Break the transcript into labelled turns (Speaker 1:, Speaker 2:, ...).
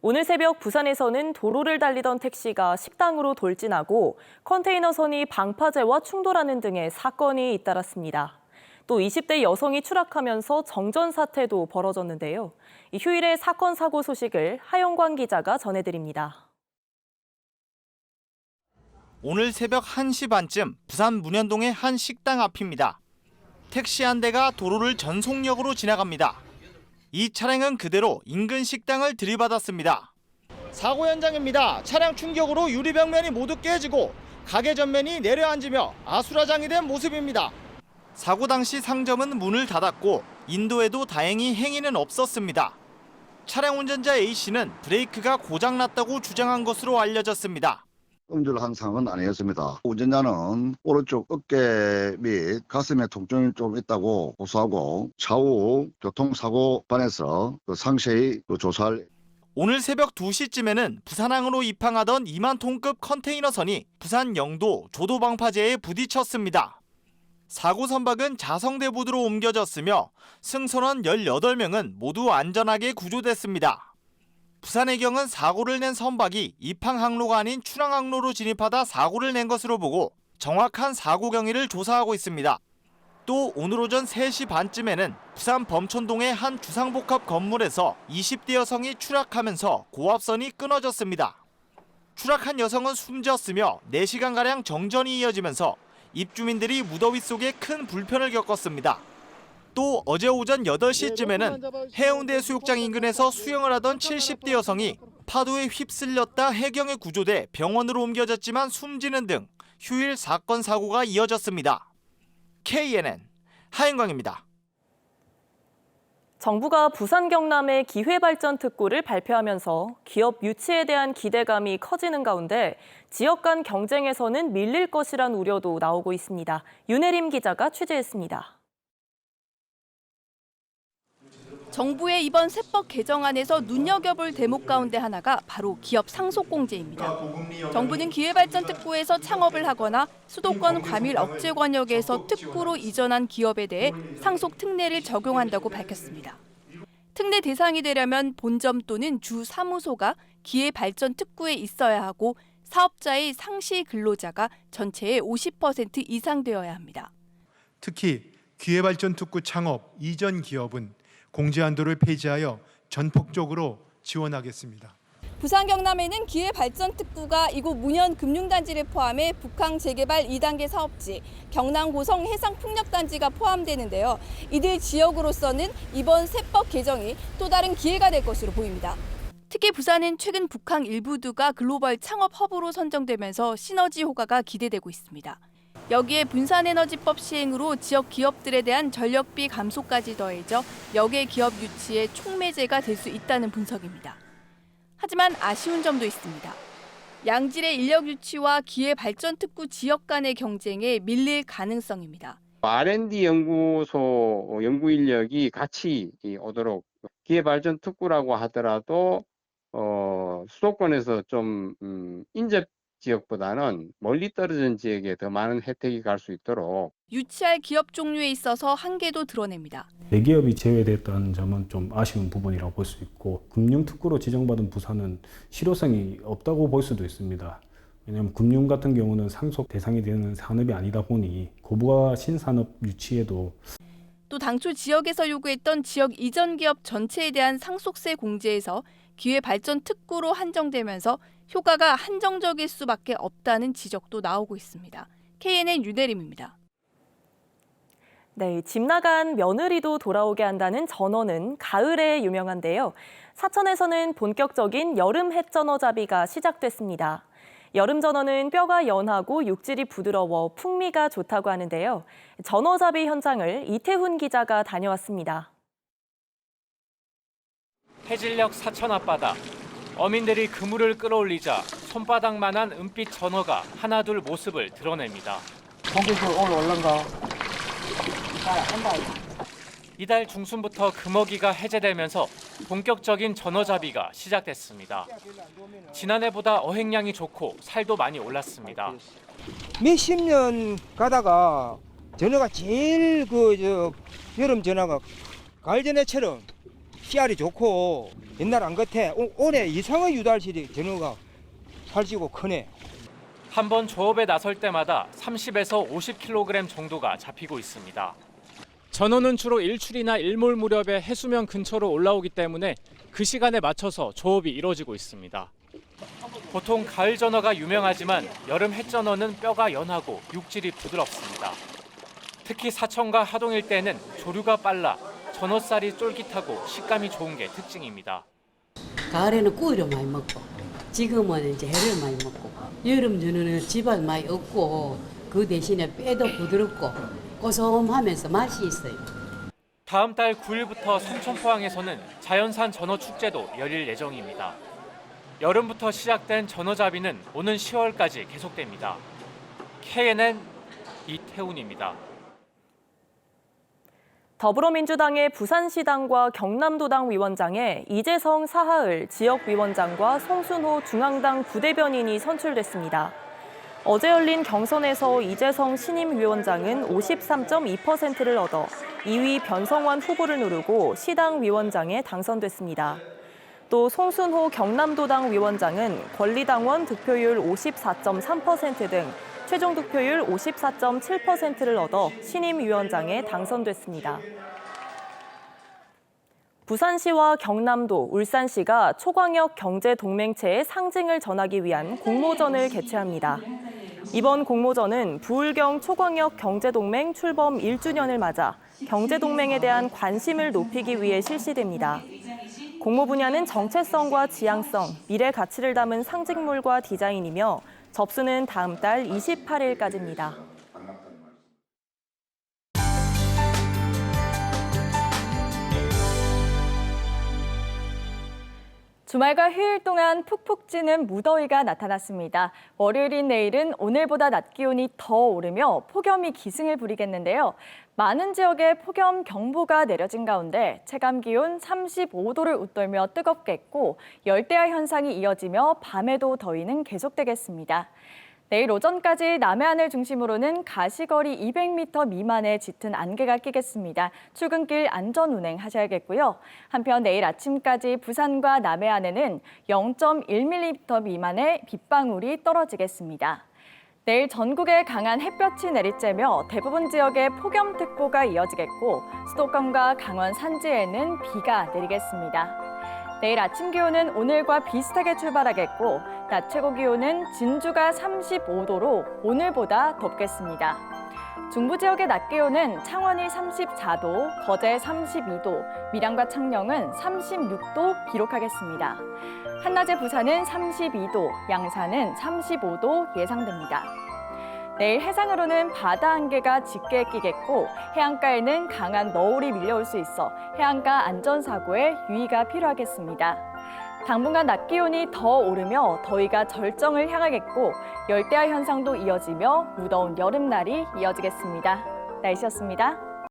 Speaker 1: 오늘 새벽 부산에서는 도로를 달리던 택시가 식당으로 돌진하고 컨테이너선이 방파제와 충돌하는 등의 사건이 잇따랐습니다. 또 20대 여성이 추락하면서 정전 사태도 벌어졌는데요. 이 휴일의 사건 사고 소식을 하영광 기자가 전해드립니다.
Speaker 2: 오늘 새벽 1시 반쯤 부산 문현동의 한 식당 앞입니다. 택시 한 대가 도로를 전속력으로 지나갑니다. 이 차량은 그대로 인근 식당을 들이받았습니다. 사고 현장입니다. 차량 충격으로 유리벽면이 모두 깨지고 가게 전면이 내려앉으며 아수라장이 된 모습입니다. 사고 당시 상점은 문을 닫았고 인도에도 다행히 행인은 없었습니다. 차량 운전자 A씨는 브레이크가 고장났다고 주장한 것으로 알려졌습니다.
Speaker 3: 음주를 한 상황은 아니었습니다. 운전자는 오른쪽 어깨 및 가슴에 통증이 좀 있다고 호소하고 차후 교통사고반에서 상세히 조사할.
Speaker 2: 오늘 새벽 2시쯤에는 부산항으로 입항하던 2만 톤급 컨테이너선이 부산 영도 조도방파제에 부딪혔습니다. 사고 선박은 자성대부두로 옮겨졌으며 승선원 18명은 모두 안전하게 구조됐습니다. 부산해경은 사고를 낸 선박이 입항 항로가 아닌 출항 항로로 진입하다 사고를 낸 것으로 보고 정확한 사고 경위를 조사하고 있습니다. 또 오늘 오전 3시 반쯤에는 부산 범천동의 한 주상복합 건물에서 20대 여성이 추락하면서 고압선이 끊어졌습니다. 추락한 여성은 숨졌으며 4시간가량 정전이 이어지면서 입주민들이 무더위 속에 큰 불편을 겪었습니다. 또 어제 오전 8시쯤에는 해운대 수욕장 인근에서 수영을 하던 70대 여성이 파도에 휩쓸렸다 해경에 구조돼 병원으로 옮겨졌지만 숨지는 등 휴일 사건 사고가 이어졌습니다. KNN 하영광입니다.
Speaker 1: 정부가 부산 경남의 기회발전 특구를 발표하면서 기업 유치에 대한 기대감이 커지는 가운데 지역 간 경쟁에서는 밀릴 것이란 우려도 나오고 있습니다. 윤혜림 기자가 취재했습니다.
Speaker 4: 정부의 이번 세법 개정안에서 눈여겨볼 대목 가운데 하나가 바로 기업 상속공제입니다. 정부는 기회발전 특구에서 창업을 하거나 수도권 과밀 억제 권역에서 특구로 이전한 기업에 대해 상속 특례를 적용한다고 밝혔습니다. 특례 대상이 되려면 본점 또는 주 사무소가 기회발전 특구에 있어야 하고 사업자의 상시 근로자가 전체의 50% 이상 되어야 합니다.
Speaker 5: 특히 기회발전 특구 창업 이전 기업은 공제 한도를 폐지하여 전폭적으로 지원하겠습니다.
Speaker 4: 부산 경남에는 기회발전 특구가 이곳 문현 금융단지를 포함해 북항 재개발 2단계 사업지, 경남 고성 해상풍력단지가 포함되는데요. 이들 지역으로서는 이번 세법 개정이 또 다른 기회가 될 것으로 보입니다. 특히 부산은 최근 북항 일부두가 글로벌 창업 허브로 선정되면서 시너지 효과가 기대되고 있습니다. 여기에 분산에너지법 시행으로 지역 기업들에 대한 전력비 감소까지 더해져 역의 기업 유치의 촉매제가 될 수 있다는 분석입니다. 하지만 아쉬운 점도 있습니다. 양질의 인력 유치와 기회발전 특구 지역 간의 경쟁에 밀릴 가능성입니다.
Speaker 6: R&D 연구소 연구 인력이 같이 오도록 기회발전 특구라고 하더라도 수도권에서 좀 인접 지역보다는 멀리 떨어진 지역에 더 많은 혜택이 갈 수 있도록
Speaker 4: 유치할 기업 종류에 있어서 한계도 드러냅니다.
Speaker 7: 대기업이 제외됐다는 점은 좀 아쉬운 부분이라고 볼 수 있고 금융특구로 지정받은 부산은 실효성이 없다고 볼 수도 있습니다. 왜냐하면 금융 같은 경우는 상속 대상이 되는 산업이 아니다 보니 고부가 신산업 유치에도
Speaker 4: 또 당초 지역에서 요구했던 지역 이전 기업 전체에 대한 상속세 공제에서 기회발전 특구로 한정되면서 효과가 한정적일 수밖에 없다는 지적도 나오고 있습니다. KNN 윤혜림입니다.
Speaker 1: 네, 집 나간 며느리도 돌아오게 한다는 전어는 가을에 유명한데요. 사천에서는 본격적인 여름 햇전어잡이가 시작됐습니다. 여름 전어는 뼈가 연하고 육질이 부드러워 풍미가 좋다고 하는데요. 전어잡이 현장을 이태훈 기자가 다녀왔습니다.
Speaker 8: 해질녘 사천 앞바다. 어민들이 그물을 끌어올리자 손바닥만한 은빛 전어가 하나둘 모습을 드러냅니다.
Speaker 9: 고기도 오늘 올란가?
Speaker 8: 이달 중순부터 금어기가 해제되면서 본격적인 전어잡이가 시작됐습니다. 지난해보다 어획량이 좋고 살도 많이 올랐습니다.
Speaker 9: 몇십 년 가다가 전어가 제일 여름 전어가 가을 전어처럼 씨알이 좋고 옛날 안 같아. 올해 이상의 유달실이 전어가 살찌고 크네.
Speaker 8: 한 번 조업에 나설 때마다 30에서 50kg 정도가 잡히고 있습니다. 전어는 주로 일출이나 일몰 무렵에 해수면 근처로 올라오기 때문에 그 시간에 맞춰서 조업이 이루어지고 있습니다. 보통 가을 전어가 유명하지만 여름 햇전어는 뼈가 연하고 육질이 부드럽습니다. 특히 사천과 하동일 때는 조류가 빨라 전어살이 쫄깃하고 식감이 좋은 게 특징입니다.
Speaker 10: 가을에는 꾸이를 많이 먹고 지금은 이제 해를 많이 먹고 여름 전에는 지방 많이 없고 그 대신에 뼈도 부드럽고 고소하면서 맛이 있어요.
Speaker 8: 다음 달 9일부터 삼천포항에서는 자연산 전어 축제도 열릴 예정입니다. 여름부터 시작된 전어잡이는 오는 10월까지 계속됩니다. KNN 이태훈입니다.
Speaker 1: 더불어민주당의 부산시당과 경남도당 위원장에 이재성 사하을 지역위원장과 송순호 중앙당 부대변인이 선출됐습니다. 어제 열린 경선에서 이재성 신임위원장은 53.2%를 얻어 2위 변성환 후보를 누르고 시당 위원장에 당선됐습니다. 또 송순호 경남도당 위원장은 권리당원 득표율 54.3% 등 최종 득표율 54.7%를 얻어 신임 위원장에 당선됐습니다. 부산시와 경남도, 울산시가 초광역 경제동맹체의 상징을 전하기 위한 공모전을 개최합니다. 이번 공모전은 부울경 초광역 경제동맹 출범 1주년을 맞아 경제동맹에 대한 관심을 높이기 위해 실시됩니다. 공모 분야는 정체성과 지향성, 미래 가치를 담은 상징물과 디자인이며 접수는 다음 달 28일까지입니다.
Speaker 4: 주말과 휴일 동안 푹푹 찌는 무더위가 나타났습니다. 월요일인 내일은 오늘보다 낮 기온이 더 오르며 폭염이 기승을 부리겠는데요. 많은 지역에 폭염 경보가 내려진 가운데 체감 기온 35도를 웃돌며 뜨겁겠고 열대야 현상이 이어지며 밤에도 더위는 계속되겠습니다. 내일 오전까지 남해안을 중심으로는 가시거리 200m 미만의 짙은 안개가 끼겠습니다. 출근길 안전 운행하셔야겠고요. 한편 내일 아침까지 부산과 남해안에는 0.1mm 미만의 빗방울이 떨어지겠습니다. 내일 전국에 강한 햇볕이 내리쬐며 대부분 지역에 폭염특보가 이어지겠고 수도권과 강원 산지에는 비가 내리겠습니다. 내일 아침 기온은 오늘과 비슷하게 출발하겠고 낮 최고 기온은 진주가 35도로 오늘보다 덥겠습니다. 중부 지역의 낮 기온은 창원이 34도, 거제 32도, 밀양과 창녕은 36도 기록하겠습니다. 한낮에 부산은 32도, 양산은 35도 예상됩니다. 내일 해상으로는 바다 안개가 짙게 끼겠고 해안가에는 강한 너울이 밀려올 수 있어 해안가 안전사고에 유의가 필요하겠습니다. 당분간 낮 기온이 더 오르며 더위가 절정을 향하겠고 열대야 현상도 이어지며 무더운 여름날이 이어지겠습니다. 날씨였습니다.